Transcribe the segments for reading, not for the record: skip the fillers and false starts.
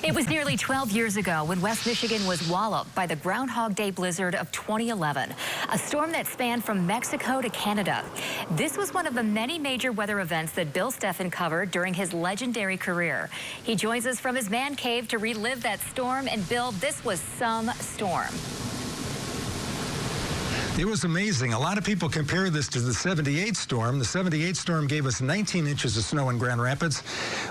It was nearly 12 years ago when West Michigan was walloped by the Groundhog Day Blizzard of 2011, a storm that spanned from Mexico to Canada. This was one of the many major weather events that Bill Steffen covered during his legendary career. He joins us from his man cave to relive that storm. And Bill, this was some storm. It was amazing. A lot of people compare this to the 78 storm. The 78 storm gave us 19 inches of snow in Grand Rapids.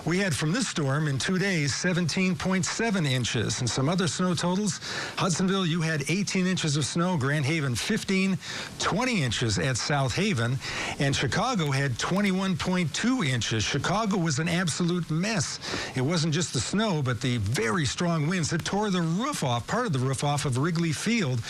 We had from this storm in 2 days 17.7 inches. And some other snow totals. Hudsonville, you had 18 inches of snow. Grand Haven, 15, 20 inches at South Haven. And Chicago had 21.2 inches. Chicago was an absolute mess. It wasn't just the snow, but the very strong winds that tore the roof off, part of the roof off of Wrigley Field,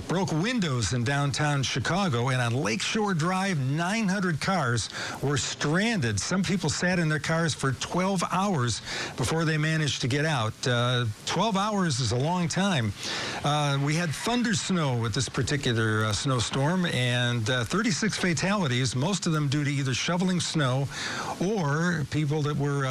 broke windows in downtown Chicago, and on Lakeshore Drive, 900 cars were stranded. Some people sat in their cars for 12 hours before they managed to get out. 12 hours is a long time. We had thunder snow with this particular snowstorm, and 36 fatalities, most of them due to either shoveling snow or people that were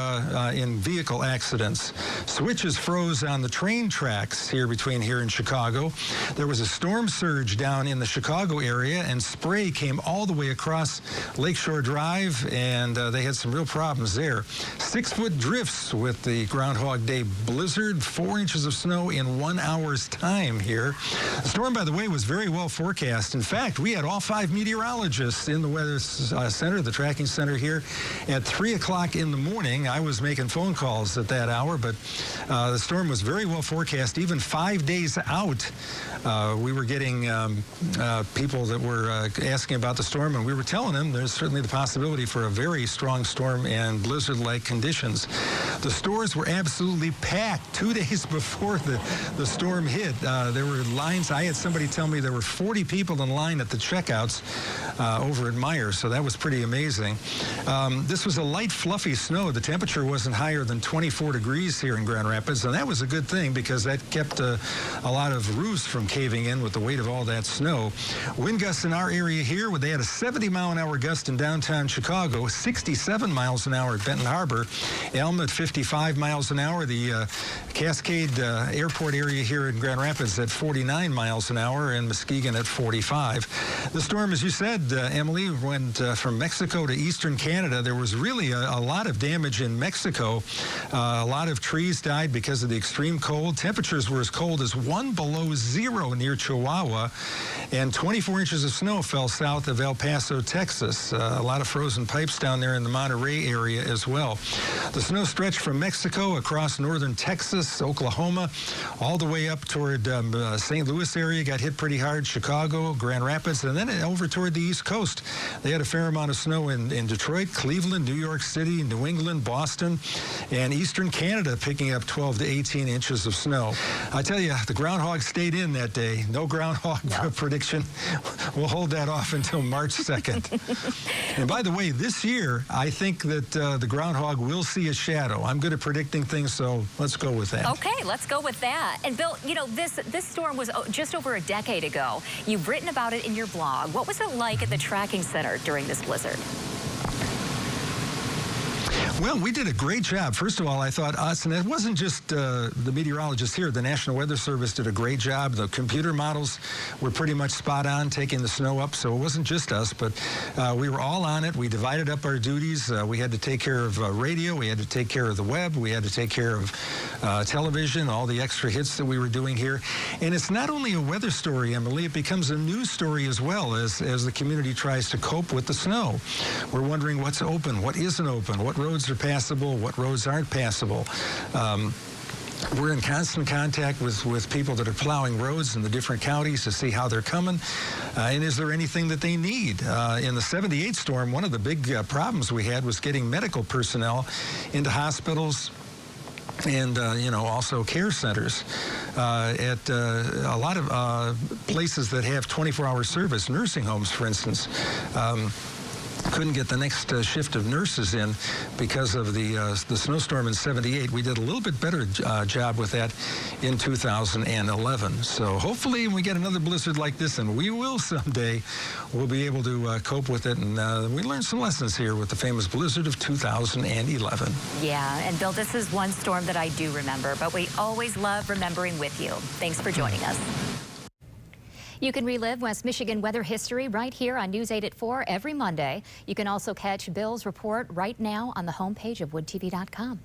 in vehicle accidents. Switches froze on the train tracks between here and Chicago. There was a storm surge down in the Chicago area, and spray came all the way across Lakeshore Drive, and they had some real problems there. 6-foot drifts with the Groundhog Day Blizzard, 4 inches of snow in 1 hour's time here. The storm, by the way, was very well forecast. In fact, we had all 5 meteorologists in the weather center, the tracking center here, at 3 o'clock in the morning. I was making phone calls at that hour, but the storm was very well forecast. Even 5 days out, we were getting people that were asking about the storm, and we were telling them there's certainly the possibility for a very strong storm and blizzard-like conditions. The stores were absolutely packed 2 days before the storm hit. There were lines. I had somebody tell me there were 40 people in line at the checkouts over at Myers, so that was pretty amazing. This was a light, fluffy snow. The temperature wasn't higher than 24 degrees here in Grand Rapids, and that was a good thing because that kept a lot of roofs from caving in with the weight of all that snow. Wind gusts in our area here, they had a 70-mile-an-hour gust in downtown Chicago, 67 miles an hour at Benton Harbor, Elm at 55 miles an hour, the Cascade Airport area here in Grand Rapids at 49 miles an hour, and Muskegon at 45. The storm, as you said, Emily, went from Mexico to eastern Canada. There was really a lot of damage in Mexico. A lot of trees died because of the extreme cold. Temperatures were as cold as 1 below zero near Chihuahua, and 24 inches of snow fell south of El Paso, Texas. A lot of frozen pipes down there in the Monterey area as well. The snow stretched from Mexico across northern Texas, Oklahoma, all the way up toward St. Louis area, got hit pretty hard, Chicago, Grand Rapids, and then over toward the East Coast. They had a fair amount of snow in Detroit, Cleveland, New York City, New England, Boston, and eastern Canada picking up 12 to 18 inches of snow. I tell you, the groundhog stayed in that day. No groundhog prediction. We'll hold that off until March 2nd. And by the way, this year, I think that the groundhog will see a shadow. I'm good at predicting things, so let's go with that. Okay, let's go with that. And Bill, you know, this storm was just over a decade ago. You've written about it in your blog. What was it like at the tracking center during this blizzard? Well, we did a great job. First of all, I thought us, and it wasn't just the meteorologists here. The National Weather Service did a great job. The computer models were pretty much spot on, taking the snow up, so it wasn't just us, but we were all on it. We divided up our duties. We had to take care of radio. We had to take care of the web. We had to take care of television, all the extra hits that we were doing here. And it's not only a weather story, Emily, it becomes a news story as well as the community tries to cope with the snow. We're wondering what's open, what isn't open, what roads are passable, what roads aren't passable. We're in constant contact with people that are plowing roads in the different counties to see how they're coming, and is there anything that they need. In the 78 storm, one of the big problems we had was getting medical personnel into hospitals and, you know, also care centers at a lot of places that have 24-hour service, nursing homes, for instance. couldn't get the next shift of nurses in because of the snowstorm in 78. We did a little bit better job with that in 2011. So hopefully when we get another blizzard like this, and we will someday, we'll be able to cope with it. And we learned some lessons here with the famous blizzard of 2011. Yeah, and Bill, this is one storm that I do remember, but we always love remembering with you. Thanks for joining us. You can relive West Michigan weather history right here on News 8 at 4 every Monday. You can also catch Bill's report right now on the homepage of woodtv.com.